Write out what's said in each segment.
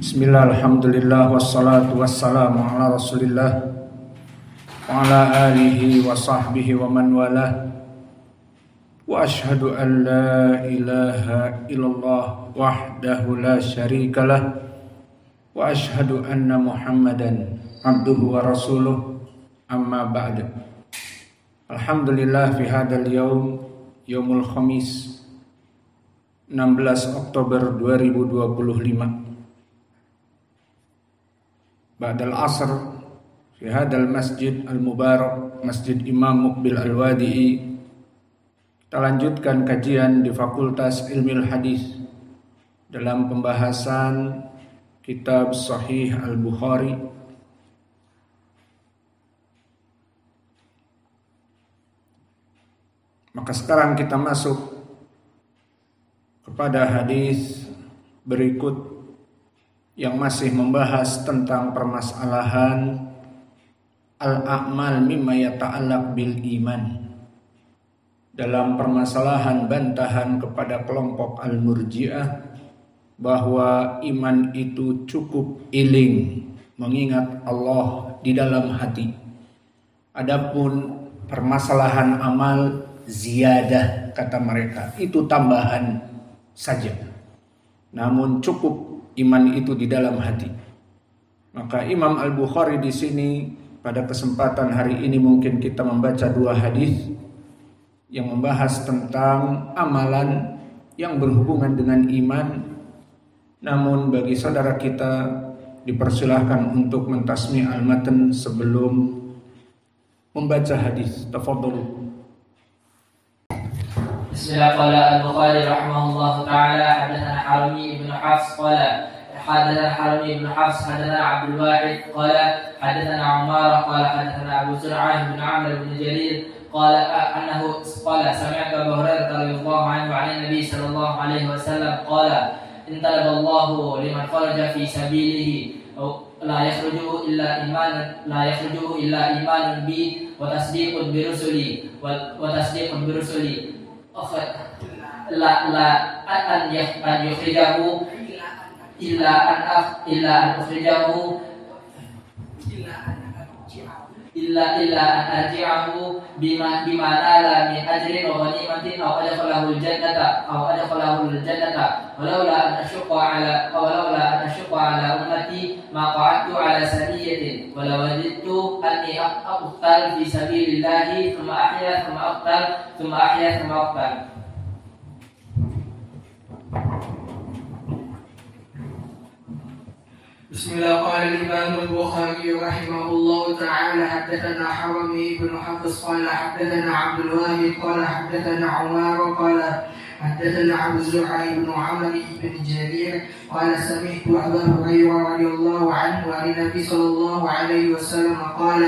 Bismillah, alhamdulillah, wassalatu wassalamu ala rasulillah wa ala alihi wa sahbihi wa man walah. Wa ashhadu an la ilaha illallah wahdahu la syarikalah wa ashhadu anna muhammadan abduhu wa rasuluh, amma ba'd. Alhamdulillah, fi hadal yaumul khamis 16 Oktober 2025 ba'dal asr fi hadal masjid al-mubarak, Masjid Imam Muqbil Al-Wadi'i. Kita lanjutkan kajian di Fakultas Ilmu Hadis dalam pembahasan kitab Sahih Al-Bukhari. Maka sekarang kita masuk kepada hadis berikut yang masih membahas tentang permasalahan al-a'mal mimma yata'allaq bil iman, dalam permasalahan bantahan kepada kelompok al-murji'ah bahwa iman itu cukup iling mengingat Allah di dalam hati. Adapun permasalahan amal ziyadah, kata mereka, itu tambahan saja, namun cukup iman itu di dalam hati. Maka Imam Al-Bukhari di sini pada kesempatan hari ini mungkin kita membaca dua hadis yang membahas tentang amalan yang berhubungan dengan iman. Namun bagi saudara kita dipersilahkan untuk mentasmi' al-matan sebelum membaca hadis. Tafadhalu. Bismillah. Qala Al-Bukhari rahimahullahu ta'ala, hadatsana Harami ibn Hafs qala hadatsana Harami ibn Hafs hadatsana Abdul Wahid qala hadatsana Umar qala hadatsana Abu Zur'ah ibn Amr ibn Jarir qala annahu qala sami'tu Abu Hurairah radhiyallahu anhu 'an Nabi sallallahu alaihi wasallam qala intalaballahu liman kharaja fi sabilihi la yakhruju illa imanan bi wa tasdiqun bi rusuli wa tasdiqun bi rusuli la an yukhrijahu illa an ukhrijahu illa an arji'ahu bima nala min ajrin wa ghanimatin aw adkhalahu al-jannata walaula an ashqa ala ummati ma qa'adtu ala sadiyatin wala wajidtu anni aqtal fi sabilillahi thumma ahya thumma aqtal. بسم الله. قال الإمام البخاري رحمه الله تعالى حدثنا حرمي بن حفص قال حدثنا عبد الواحد قال حدثنا عمار قال حدثنا عبد الزرع بن عمرو بن جرير قال سمعت أبا هريرة رضي الله عنه عن النبي صلى الله عليه وسلم قال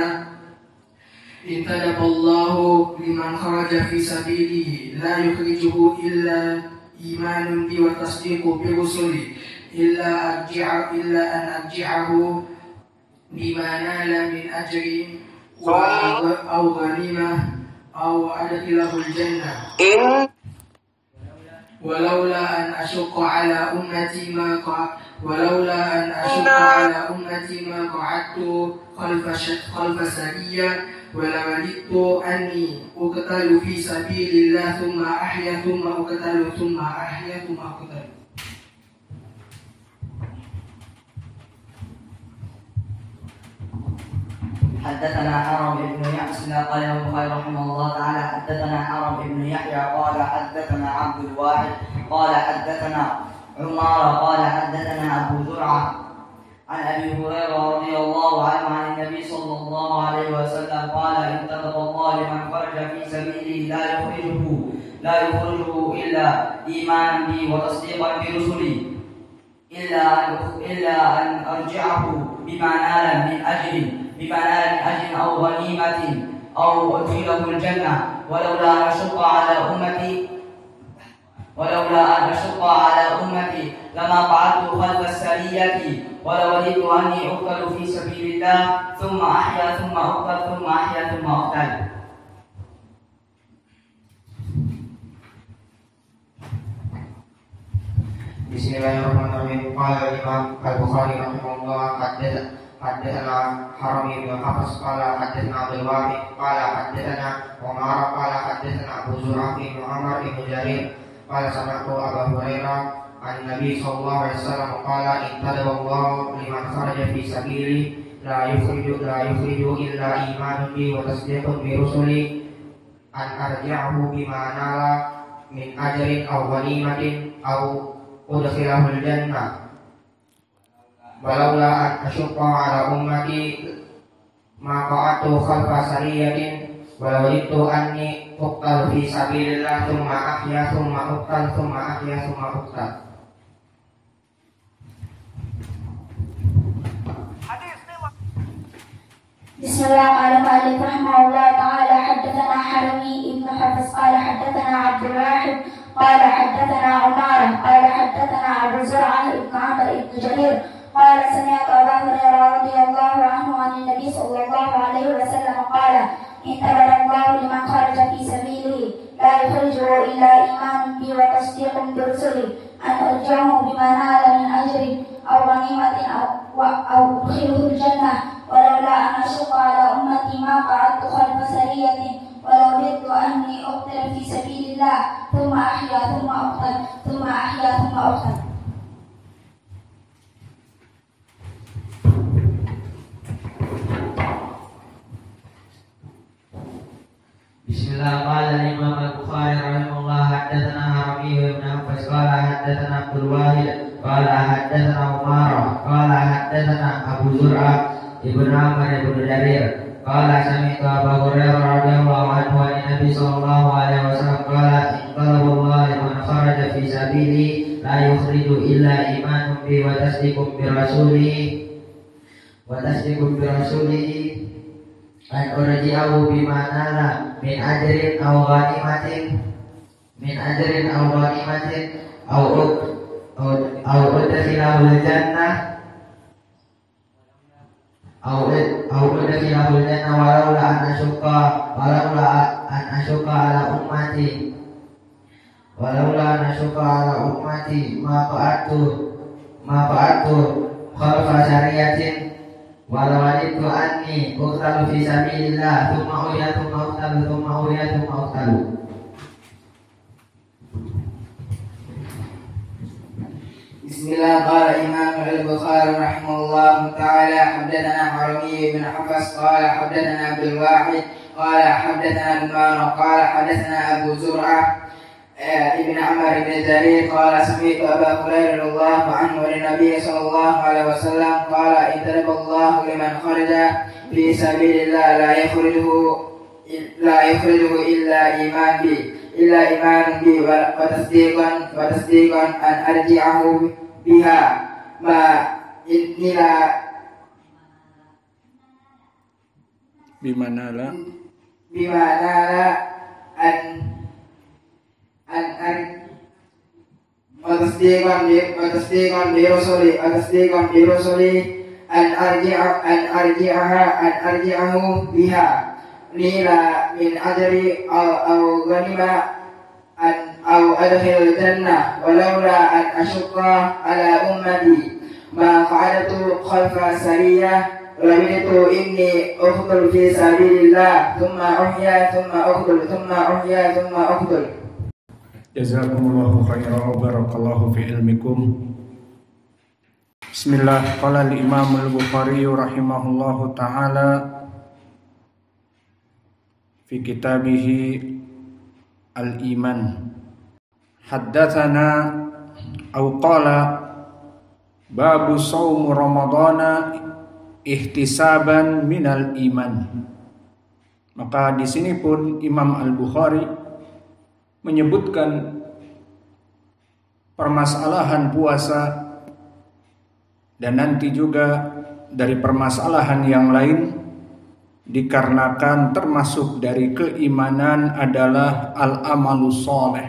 انتدب الله لمن خرج في سبيله لا يخرجه إلا إيمان بي وتصديق برسلي إلا أن أرجعه بما نال من أجر أو غنيمة أو أدخله الجنة ولولا أن أشق على أمتي ما قعدت خلف سرية ولوددت أني أقتل في سبيل الله ثم أحيا ثم أقتل ثم أحيا ثم أقتل. حدثنا حرم بن يحيى قال البخاري رحمه الله تعالى حدثنا حرم بن يحيى قال حدثنا عبد الواحد قال حدثنا عمر قال حدثنا أبو زرعة عن أبي هريرة رضي الله عنه عن النبي صلى الله عليه وسلم قال انتدب الله لمن خرج في سبيله لا يخرجه إلا إيمانا بي وتصديقا برسلي إلا أن أرجعه بما نال من أجر أو غنيمة أو أدخله الجنة ولولا أن أشق على أمتي لما قعدت خلف السرية ولوددت أني أقتل في سبيل الله ثم أحيا ثم أقتل ثم أحيا ثم أقتل. Bismillahirrahmanirrahim. Qala Imam Al-Bukhari rahimahullah haddatsana Haram bin Hafs qala haddatsana Abdul Wahid qala haddatsana Umar qala haddatsana Abu Zur'ah bin Muhammad bin Jarir qala sami'tu Abu Hurairah an Nabi sallallahu alaihi wasallam qala intallahu liman kharaja fi sabili la yukhriju illa imanun bi wa tasdiqun bi rusuli an arji'ahu bima nala min ajrin aw ghanimatin aw udkhilahul jannah walaula an asyqa ala ummati ma qa'atu khalfa sariyatin walau itu anni uqtal fi sabilillah thumma ahya thumma uqtal thumma ahya thumma uqtal. Bismillahirrahmanirrahim. Rahimahullah ta'ala haddatsana Harami ibn Hafiz qala haddatsana Abdul Wahid qala haddatsana Umar qala haddatsana Abu Zur'ah ibn Amr ibn Jarir qala sami'tu Abu Hurairah radhiyallahu anhu 'an Nabi sallallahu alaihi wasallam qala intaballahu liman kharaja fi sabilihi la yukhrijuhu illa imanun bi wa tasdiqun bi rusuli an arjahu bima nala min ajrin aw ghanimatin aw udkhiluhu al-jannah ولولا أن أشق على أمتي ما قعدت خلف سرية ولوددت أني أقتل في سبيل الله ثم أحيا ثم أقتل ثم أحيا ثم أقتل. Bismillah. Qala Imam Al-Bukhari rahimahullah haddatsana Harami bin Hafs qala haddatsana Abdul Wahid qala haddatsana Umar qala haddatsana Abu Zur'ah ibn Amr ibn Jarir qala sami'tu Abu Hurairah radhiyallahu anhu an Nabi sallallahu alaihi wasallam qala inqalaballahu liman kharaja fi sabili la yukhriju illa imanun bi wa tasdiqun bi rasulihi an urji'ahu bima nala min ajrin aw ghanimatin aw udkhilahul jannah walaula an asyqa ala ummati ma fa'atu khalfa syariatin walau wajidtu anni uqtalu fi sabilillah thumma uqtalu. Bismillah. Qala Imam Al-Bukhari rahimahullah ta'ala haddatsana Harami bin Hafs qala haddatsana Abdul Wahid qala haddatsana Umar qala haddatsana Abu Zur'ah ibn Amr ibn Jarir qala sami'tu Abu Hurairah radhiyallahu anhu an Nabi sallallahu alaihi wasallam qala intalaballahu liman kharaja fi sabilillah la yukhrijuhu illa imanun bi wa tasdiqan an arji'ahu biha ma innila bimanala watasdiqan bi rusuli an arji'ahu biha nila min ajri aw ghanima aw adkhilul jannah walaula an asyqa ala ummati ma qa'adtu khalfa sariyah lamintu inni uqtul fi sabilillah thumma uhya thumma uqtul. Jazakumullahu khairan wa barakallahu fi ilmikum. Bismillah. Qala al-Imam Al-Bukhari rahimahullahu ta'ala fi kitabihi Al-Iman haddatsana aw qala babu shaum ramadhana ihtisaban minal iman. Maka di sini pun Imam Al-Bukhari menyebutkan permasalahan puasa dan nanti juga dari permasalahan yang lain dikarenakan termasuk dari keimanan adalah al-amalu sholeh.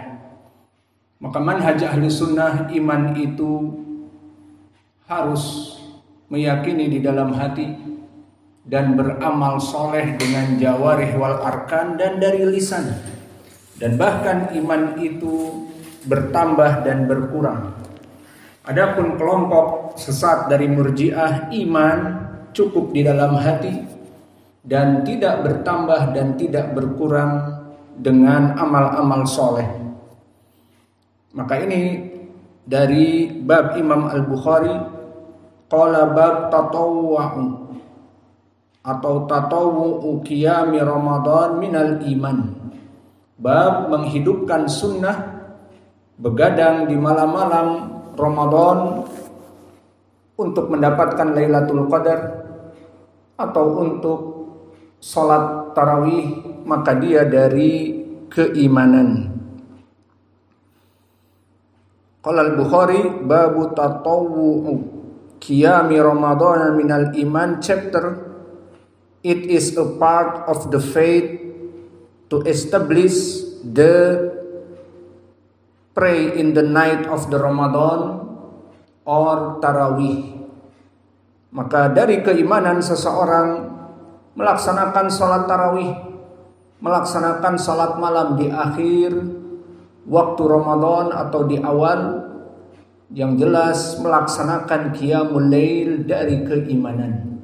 Maka manhaj ahli sunnah iman itu harus meyakini di dalam hati dan beramal soleh dengan jawarih wal arkan dan dari lisan. Dan bahkan iman itu bertambah dan berkurang. Adapun kelompok sesat dari Murji'ah, iman cukup di dalam hati dan tidak bertambah dan tidak berkurang dengan amal-amal soleh. Maka ini dari bab Imam Al-Bukhari, qala bab tatawwu'u atau tatawwu'u qiyami Ramadan minal iman. Bab menghidupkan sunnah begadang di malam-malam Ramadan untuk mendapatkan Lailatul Qadar atau untuk salat tarawih, maka dia dari keimanan. Qala Al-Bukhari babu tatawwu'u qiyami Ramadan minal iman, chapter it is a part of the faith to establish the pray in the night of the Ramadan or tarawih. Maka dari keimanan seseorang melaksanakan salat tarawih, melaksanakan salat malam di akhir waktu Ramadan atau di awal, yang jelas melaksanakan qiyamul lail dari keimanan.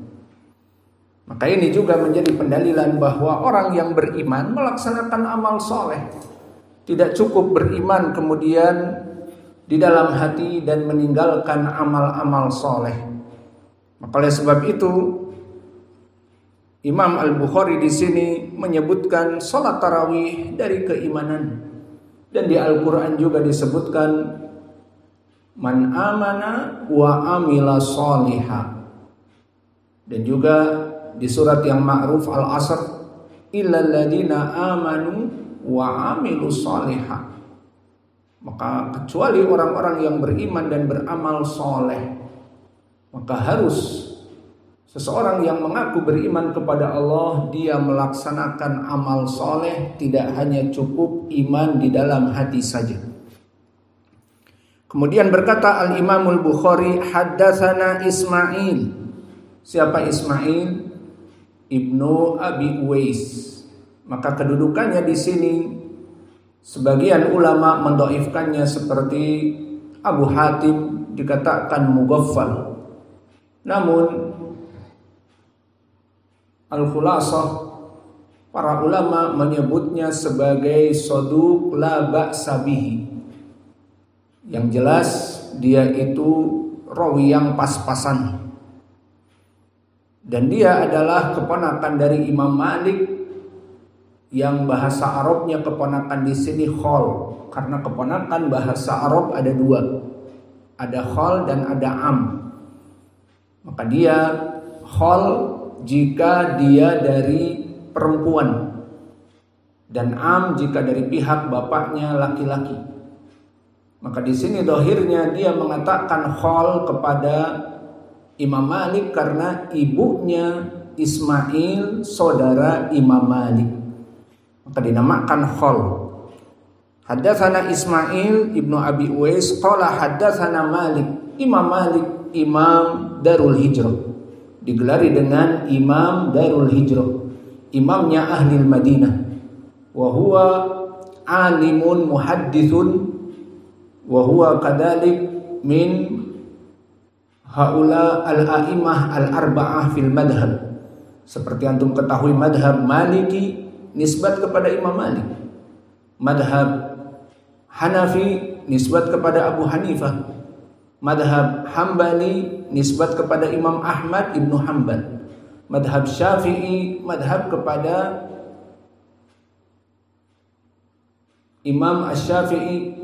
Maka ini juga menjadi pendalilan bahwa orang yang beriman melaksanakan amal soleh. Tidak cukup beriman kemudian di dalam hati dan meninggalkan amal-amal soleh. Maka oleh sebab itu Imam Al-Bukhari di sini menyebutkan salat tarawih dari keimanan. Dan di Al-Quran juga disebutkan man amana wa amila sholiha. Dan juga di surat yang ma'ruf Al-Asr, illal ladina amanu wa amilu sholiha. Maka kecuali orang-orang yang beriman dan beramal soleh. Maka harus seseorang yang mengaku beriman kepada Allah, dia melaksanakan amal soleh, tidak hanya cukup iman di dalam hati saja. Kemudian berkata Al-Imamul Bukhari, haddatsana Ismail. Siapa Ismail? Ibnu Abi Uwais. Maka kedudukannya di sini sebagian ulama mendoifkannya seperti Abu Hatim dikatakan mughaffal. Namun Al-Khulasah, para ulama menyebutnya sebagai saduq la ba'sa bihi. Yang jelas dia itu rawi yang pas-pasan. Dan dia adalah keponakan dari Imam Malik, yang bahasa Arabnya keponakan di sini khol, karena keponakan bahasa Arab ada dua, ada khol dan ada am. Maka dia khol jika dia dari perempuan, dan am jika dari pihak bapaknya laki-laki. Maka di sini dohirnya dia mengatakan khol kepada Imam Malik karena ibunya Ismail saudara Imam Malik, maka dinamakan khol. Haddatsana Ismail ibnu Abi Uwais qala haddatsana Malik. Imam Malik Imam Darul Hijrah, digelari dengan Imam Darul Hijrah, imamnya ahli Madinah. Wa huwa alimun muhadditsun wa huwa kadalik min haula al-a'imah al-arba'ah fil madhab. Seperti antum ketahui, madhab Maliki nisbat kepada Imam Malik, madhab Hanafi nisbat kepada Abu Hanifah, madhab Hambali nisbat kepada Imam Ahmad ibnu Hanbal, madhab Syafi'i madhab kepada Imam Asy-Syafi'i.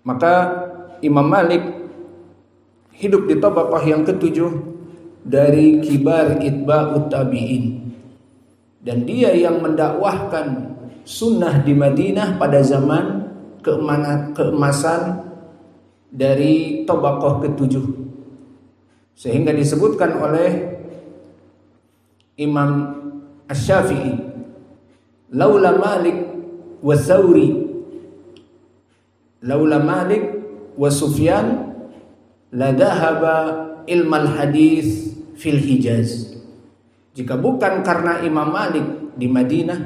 Maka Imam Malik hidup di tabaqah yang ketujuh dari kibar itba'ut tabi'in, dan dia yang mendakwahkan sunnah di Madinah pada zaman keemasan dari tabaqah ketujuh, sehingga disebutkan oleh Imam Asy-Syafi'i, laula Malik wa Tsauri, laula Malik wa Sufyan la dhahaba ilmal hadis fil Hijaz. Jika bukan karena Imam Malik di Madinah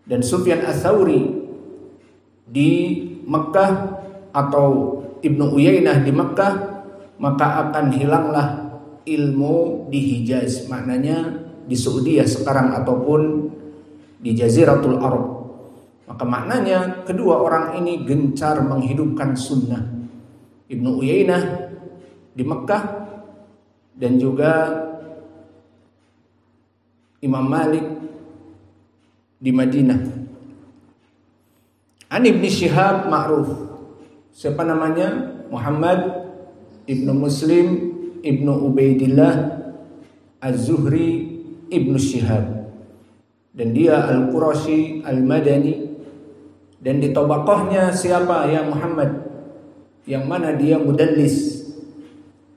dan Sufyan Ats-Tsauri di Mekah atau Ibnu Uyainah di Mekah, maka akan hilanglah ilmu di Hijaz, maknanya di Saudi sekarang ataupun di Jaziratul Arab. Maka maknanya kedua orang ini gencar menghidupkan sunnah. Ibnu Uyainah di Mekah dan juga Imam Malik di Madinah. An Ibn Shihab ma'ruf. Siapa namanya? Muhammad Ibnu Muslim Ibnu Ubaidillah Az-Zuhri Ibnu Shihab. Dan dia Al-Qurashi Al-Madani. Dan di tabaqahnya siapa ya Muhammad? Yang mana dia mudallis.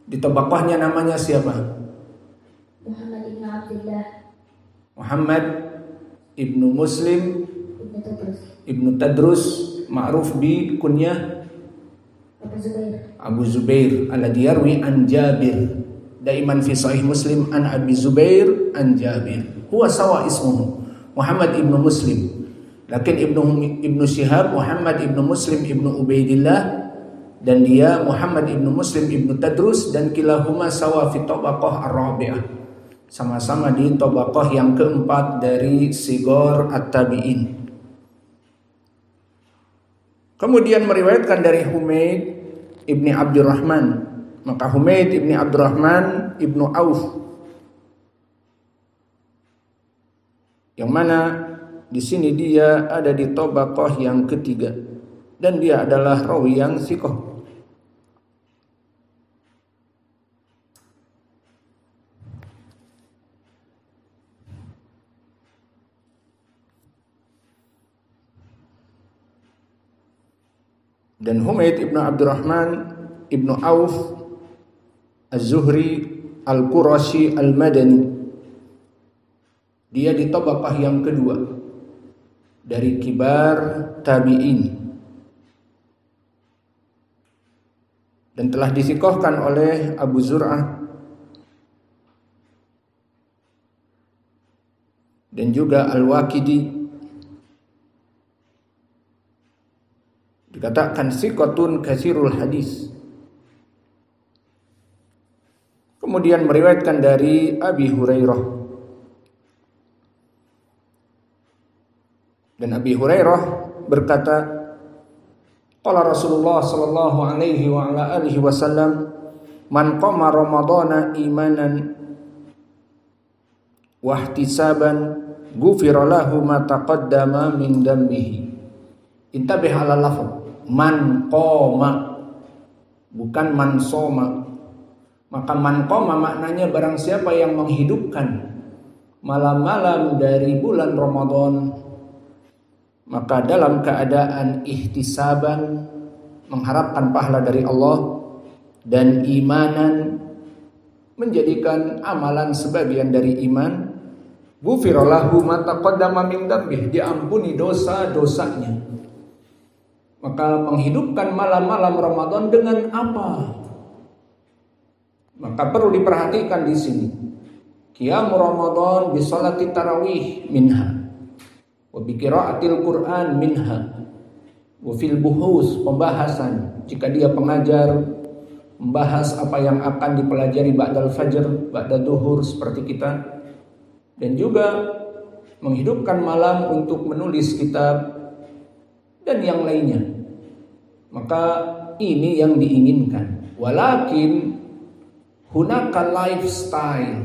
Di tabaqahnya namanya siapa? Muhammad ibn Abdullah Muhammad Ibnu Muslim Ibnu Tadrus, ma'ruf bi kunyah Abu Zubair alladhi yarwi an Jabir. Daiman fi sahih Muslim an Abi Zubair an Jabir. Huwa sawa ismuhu Muhammad ibnu Muslim. Lakin Ibnu Shihab Muhammad ibnu Muslim ibnu Ubaidillah, dan dia Muhammad ibnu Muslim ibnu Tadrus, dan kilahuma sawa fi tabaqah ar-rabi'ah. Sama-sama di tabaqah yang keempat dari sigor at-tabi'in. Kemudian meriwayatkan dari Humaid ibni Abdurrahman. Maka Humaid ibni Abdurrahman ibnu Auf, yang mana di sini dia ada di tabaqah yang ketiga, dan dia adalah rawi yang thiqah. Dan Humaid ibnu Abdurrahman ibnu Auf Az-Zuhri Al-Qurashi Al-Madani, dia di tabaqah yang kedua dari kibar tabi'in, dan telah disikohkan oleh Abu Zur'ah dan juga Al-Waqidi. Dikatakan siqatun katsirul hadis. Kemudian meriwayatkan dari Abi Hurairah. Dan Abi Hurairah berkata, qala Rasulullah sallallahu alaihi wa ala alihi wasallam, man qama ramadhana imanan wa ihtisaban ghufira lahu ma taqaddama min dambihi. Intabih ala lafaz man qama, bukan man soma. Maka man qama maknanya barang siapa yang menghidupkan malam-malam dari bulan Ramadan, maka dalam keadaan ihtisaban, mengharapkan pahala dari Allah, dan imanan, menjadikan amalan sebagian dari iman, ghufira lahu ma taqaddama min dzambih, diampuni dosa-dosanya. Maka menghidupkan malam-malam Ramadan dengan apa? Maka perlu diperhatikan di sini. Qiyam Ramadan bi sholati tarawih minha, wa bi qiraatil Qur'an minha, wa fil buhus, pembahasan. Jika dia pengajar, membahas apa yang akan dipelajari ba'dal fajr, ba'da duhur seperti kita. Dan juga menghidupkan malam untuk menulis kitab dan yang lainnya. Maka ini yang diinginkan. Walakin hunaka lifestyle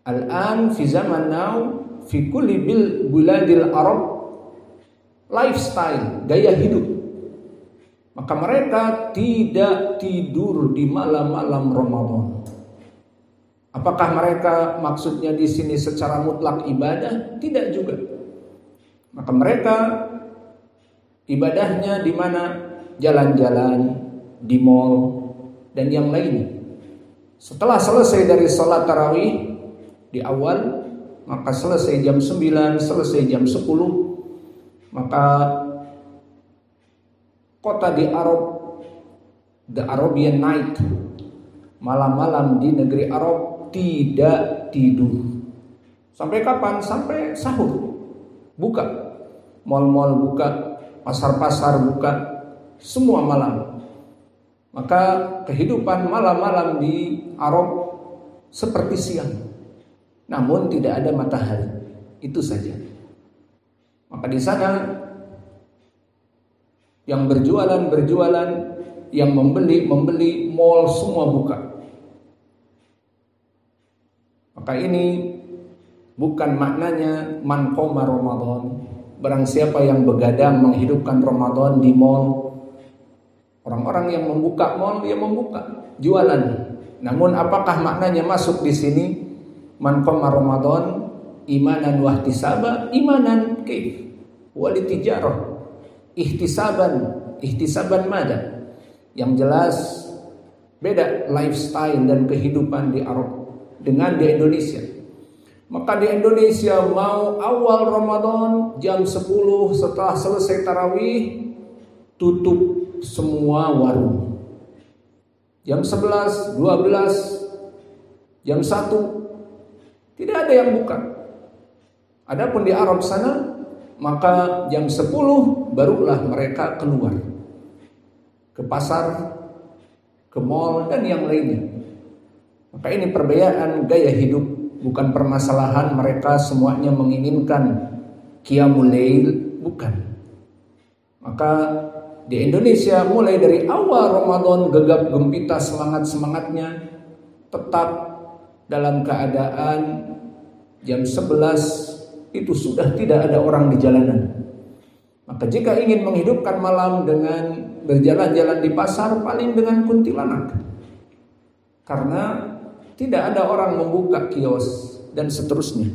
al-an fi zaman now fi kulli biladil Arab, lifestyle, gaya hidup. Maka mereka tidak tidur di malam-malam Ramadan. Apakah mereka maksudnya di sini secara mutlak ibadah? Tidak juga. Maka mereka ibadahnya di mana? Jalan-jalan, di mall, dan yang lainnya. Setelah selesai dari sholat tarawih di awal, maka selesai jam 9, selesai jam 10, maka kota di Arab, the Arabian night, malam-malam di negeri Arab tidak tidur. Sampai kapan? Sampai sahur. Buka. Mal-mal buka, pasar-pasar buka, semua malam. Maka kehidupan malam-malam di Arab seperti siang, namun tidak ada matahari, itu saja. Maka di sana yang berjualan, yang membeli, mall semua buka. Maka ini bukan maknanya man qoma Ramadan, barang siapa yang begadang menghidupkan Ramadan di mall. Orang-orang yang membuka mall, dia membuka jualan. Namun apakah maknanya masuk di sini man qoma Ramadan imanan wa ihtisaban? Imanan kaif? Wal tijarah. Ihtisaban mada? Yang jelas beda lifestyle dan kehidupan di Arab dengan di Indonesia. Maka di Indonesia mau awal Ramadan jam 10 setelah selesai tarawih tutup semua warung. Jam 11, 12, jam 1 tidak ada yang buka. Adapun di Arab sana maka jam 10 barulah mereka keluar ke pasar, ke mall dan yang lainnya. Maka ini perbedaan gaya hidup, bukan permasalahan mereka semuanya menginginkan qiyamul lail, bukan. Maka di Indonesia mulai dari awal Ramadan gegap gempita semangat-semangatnya, tetap dalam keadaan jam 11 itu sudah tidak ada orang di jalanan. Maka jika ingin menghidupkan malam dengan berjalan-jalan di pasar, paling dengan kuntilanak. Karena tidak ada orang membuka kios dan seterusnya.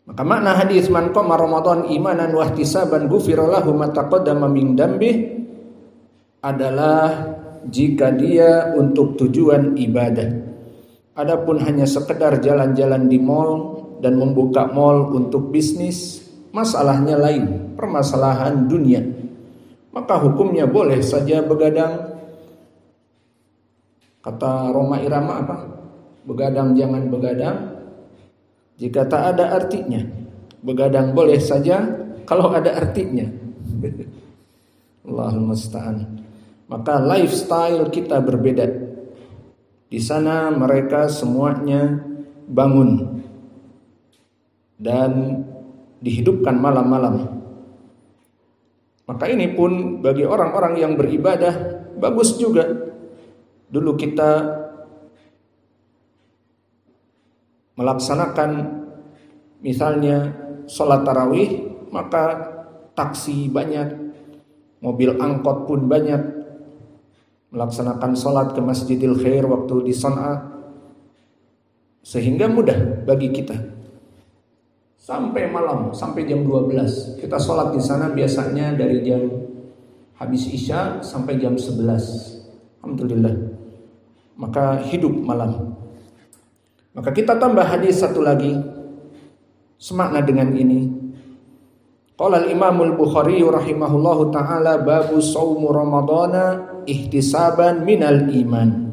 Maka makna hadis man qama Ramadan imanan wa ihtisaban ghufira lahu ma taqaddama min dambih adalah jika dia untuk tujuan ibadah. Adapun hanya sekedar jalan-jalan di mall dan membuka mall untuk bisnis, masalahnya lain, permasalahan dunia. Maka hukumnya boleh saja begadang. Kata Roma Irama apa? Begadang jangan begadang jika tak ada artinya. Begadang boleh saja kalau ada artinya. Allahul musta'an. Maka lifestyle kita berbeda. Di sana mereka semuanya bangun dan dihidupkan malam-malam. Maka ini pun bagi orang-orang yang beribadah bagus juga. Dulu kita melaksanakan misalnya sholat tarawih, maka taksi banyak, mobil angkot pun banyak, melaksanakan sholat ke Masjidil Khair waktu di Son'a, sehingga mudah bagi kita. Sampai malam, sampai jam 12 kita sholat di sana biasanya dari jam habis Isya sampai jam 11. Alhamdulillah. Maka hidup malam. Maka kita tambah hadis satu lagi semakna dengan ini. Qala al-Imam al-Bukhari rahimahullahu taala babu shaumu ramadhana ihtisaban minal iman.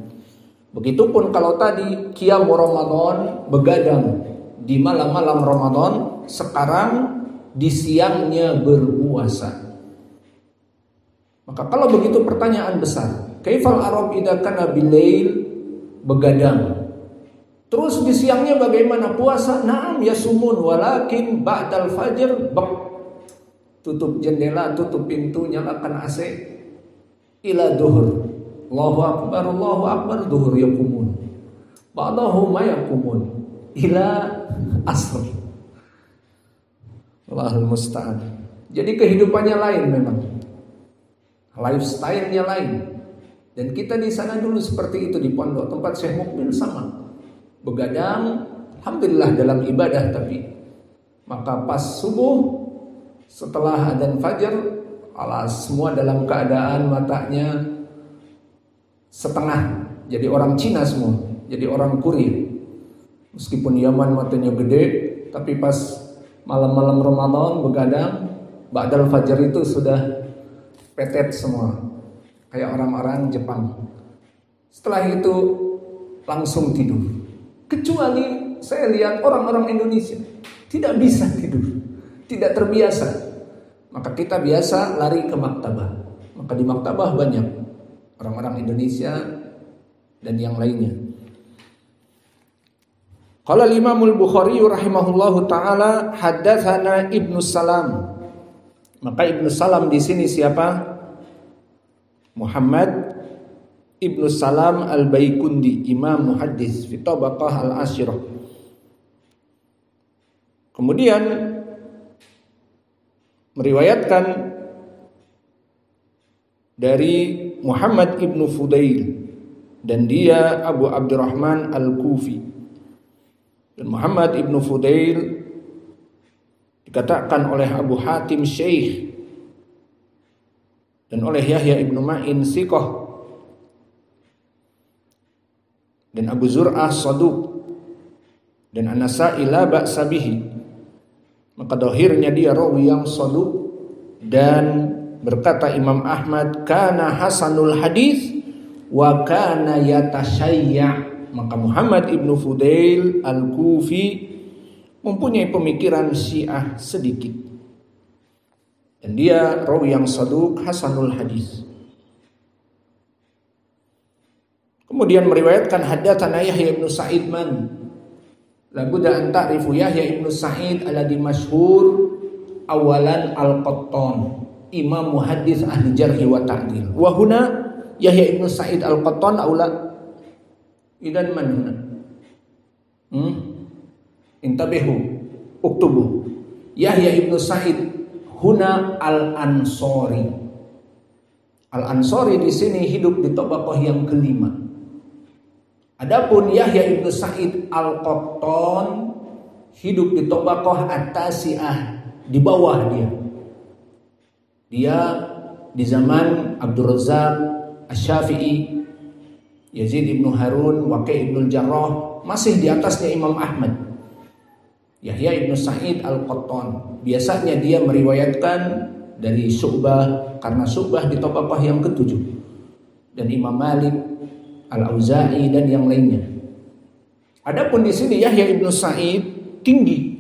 Begitupun kalau tadi qiyam Ramadan begadang di malam-malam Ramadan, sekarang di siangnya berpuasa. Maka kalau begitu pertanyaan besar, kaifal arab idza kana bilail, begadang. Terus di siangnya bagaimana puasa? Naam yasumun walakin ba'dal fajr tutup jendela, tutup pintu, nyalakan AC ila duhur. Allahu akbar duhur yaqumun. Ba'dahu ma yaqumun ila asr. Allahul musta'an. Jadi kehidupannya lain memang. Lifestyle-nya lain. Dan kita di sana dulu seperti itu di pondok tempat Syekh Mukmin sama. Begadang, alhamdulillah dalam ibadah tapi maka pas subuh setelah adzan fajar, semua dalam keadaan matanya setengah. Jadi orang Cina semua, jadi orang kurir. Meskipun Yaman matanya gede, tapi pas malam-malam Ramadan begadang, ba'dal fajar itu sudah petet semua, kayak orang-orang Jepang. Setelah itu langsung tidur. Kecuali saya lihat orang-orang Indonesia tidak bisa tidur, tidak terbiasa. maka kita biasa lari ke maktabah. Maka di maktabah banyak orang-orang Indonesia dan yang lainnya. Qala Imam Al-Bukhari rahimahullahu taala haddatsana Ibnu Salam. Maka Ibnu Salam di sini siapa? Muhammad Ibnu Salam Al-Baikundi, imam muhaddis fi tabaqah al-ashirah. Kemudian meriwayatkan dari Muhammad Ibnu Fudail dan dia Abu Abdurrahman Al-Kufi. Dan Muhammad Ibnu Fudail dikatakan oleh Abu Hatim Syekh dan oleh Yahya Ibnu Ma'in Siqah dan Abu Zur'ah Saduq dan An-Nasa'i la ba'sa bihi. Maka dohirnya dia rawi yang saduq. Dan berkata Imam Ahmad, kana hasanul hadis wa kana yatashayya'. Maka Muhammad Ibnu Fudail Al-Kufi mempunyai pemikiran Syiah sedikit. Dan dia rawi yang saduq hasanul hadis. Kemudian meriwayatkan haddatsana Yahya Ibnu Sa'id man. La budda an ta'rifu Yahya Ibnu Sa'id alladhi masyhur awalan Al-Qattan, imam muhaddis ahli jarh wa ta'dil. Wa huna Yahya Ibnu Sa'id Al-Qattan aula idan man huna? Intabihu, uktubu. Yahya Ibnu Sa'id huna Al-Ansari. Al-Ansari di sini hidup di tabaqah yang kelima. Adapun Yahya Ibnu Sa'id Al-Qattan hidup di tabaqah at-tasi'ah, di bawah dia. Dia di zaman Abdul Razzaq Asy-Syafi'i, Yazid Ibnu Harun, Waqi' Ibnu Jarrah, masih di atasnya Imam Ahmad. Yahya Ibnu Sa'id Al-Qattan biasanya dia meriwayatkan dari Syu'bah, karena Syu'bah di tabaqah yang ketujuh, dan Imam Malik, Al-Auza'i dan yang lainnya. Adapun di sini Yahya Ibnu Sa'id tinggi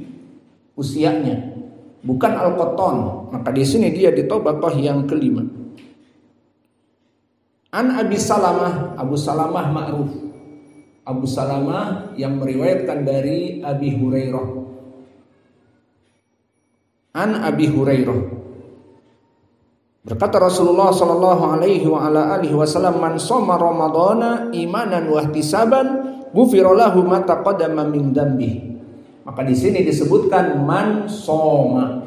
usianya, bukan Al-Qattan, maka di sini dia di tabaqah yang kelima. An Abi Salamah, Abu Salamah ma'ruf. Abu Salamah yang meriwayatkan dari Abi Hurairah. An Abi Hurairah, berkata Rasulullah sallallahu alaihi wa ala alihi wasallam, man shoma ramadhana imanan wa ihtisaban ghufira lahu ma taqaddama min dzambihi. Maka di sini disebutkan man shoma.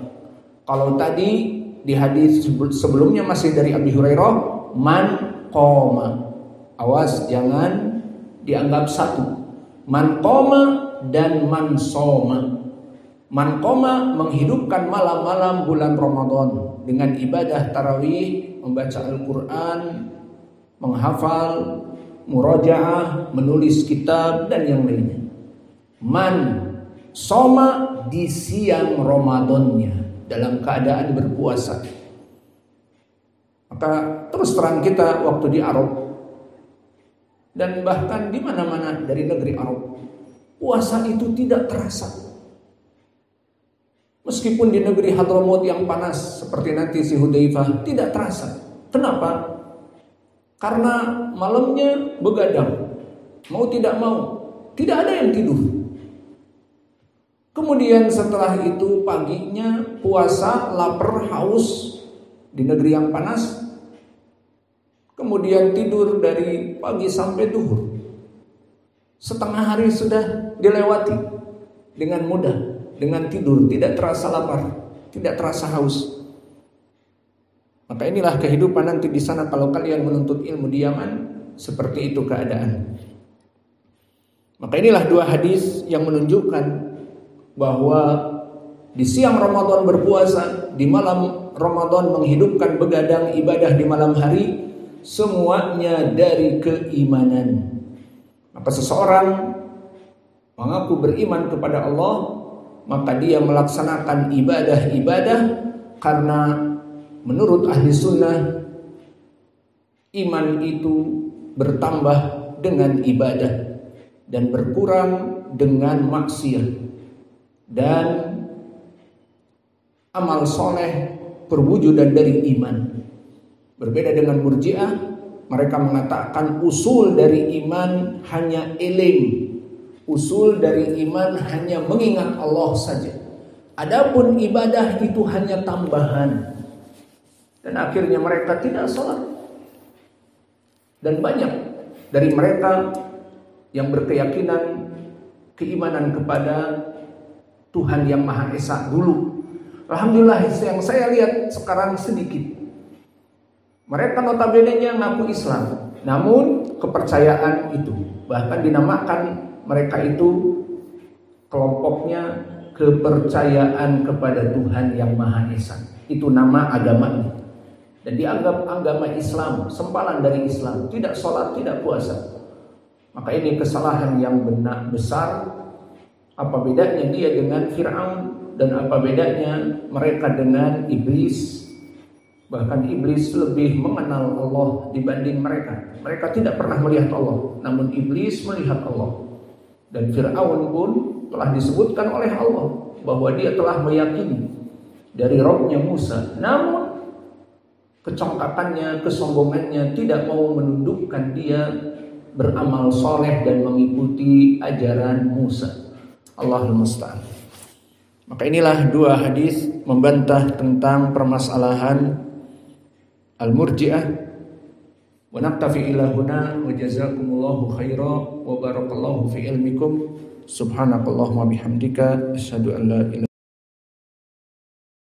Kalau tadi di hadis sebelumnya masih dari Abi Hurairah man qoma. Awas jangan dianggap satu. Man qoma dan man shoma. Man qoma menghidupkan malam-malam bulan Ramadan dengan ibadah tarawih, membaca Al-Quran, menghafal, murajaah, menulis kitab dan yang lainnya. Man shoma di siang Ramadannya dalam keadaan berpuasa. Maka terus terang kita waktu di Arab dan bahkan di mana-mana dari negeri Arab, puasa itu tidak terasa. Meskipun di negeri Hadramaut yang panas seperti nanti si Hudzaifah, tidak terasa. Kenapa? Karena malamnya begadang, mau tidak mau, tidak ada yang tidur. Kemudian setelah itu paginya puasa, lapar, haus di negeri yang panas. Kemudian tidur dari pagi sampai duhur. Setengah hari sudah dilewati dengan mudah. Dengan tidur, tidak terasa lapar, tidak terasa haus. Maka inilah kehidupan nanti di sana kalau kalian menuntut ilmu di Yaman, seperti itu keadaan. Maka inilah dua hadis yang menunjukkan bahwa di siang Ramadan berpuasa, di malam Ramadan menghidupkan begadang ibadah di malam hari, semuanya dari keimanan. Maka seseorang mengaku beriman kepada Allah, maka dia melaksanakan ibadah-ibadah karena menurut ahli sunnah iman itu bertambah dengan ibadah dan berkurang dengan maksiat, dan amal soleh perwujudan dari iman. Berbeda dengan Murji'ah, mereka mengatakan usul dari iman hanya ilim. Usul dari iman hanya mengingat Allah saja. Adapun ibadah itu hanya tambahan. Dan akhirnya mereka tidak salat. Dan banyak dari mereka yang berkeyakinan keimanan kepada Tuhan yang Maha Esa dulu. Alhamdulillah yang saya lihat sekarang sedikit. Mereka notabene-nya ngaku Islam, namun kepercayaan itu bahkan dinamakan mereka itu kelompoknya kepercayaan kepada Tuhan yang Maha Esa. Itu nama agamanya. Dan dianggap agama Islam, sempalan dari Islam, tidak sholat, tidak puasa. Maka ini kesalahan yang benar besar. Apa bedanya dia dengan Fir'aun, dan apa bedanya mereka dengan iblis? Bahkan iblis lebih mengenal Allah dibanding mereka. Mereka tidak pernah melihat Allah, namun iblis melihat Allah. Dan Fir'aun pun telah disebutkan oleh Allah bahwa dia telah meyakini dari Rabbnya Musa. Namun kecongkakannya, kesombongannya tidak mau menundukkan dia beramal soleh dan mengikuti ajaran Musa. Allahul musta'an. Maka inilah dua hadis membantah tentang permasalahan Al-Murji'ah. Wa naktafi ila huna wa jazakumullahu khairan wa barakallahu fi ilmikum. Subhanakallahumma bihamdika asyhadu an la ilaha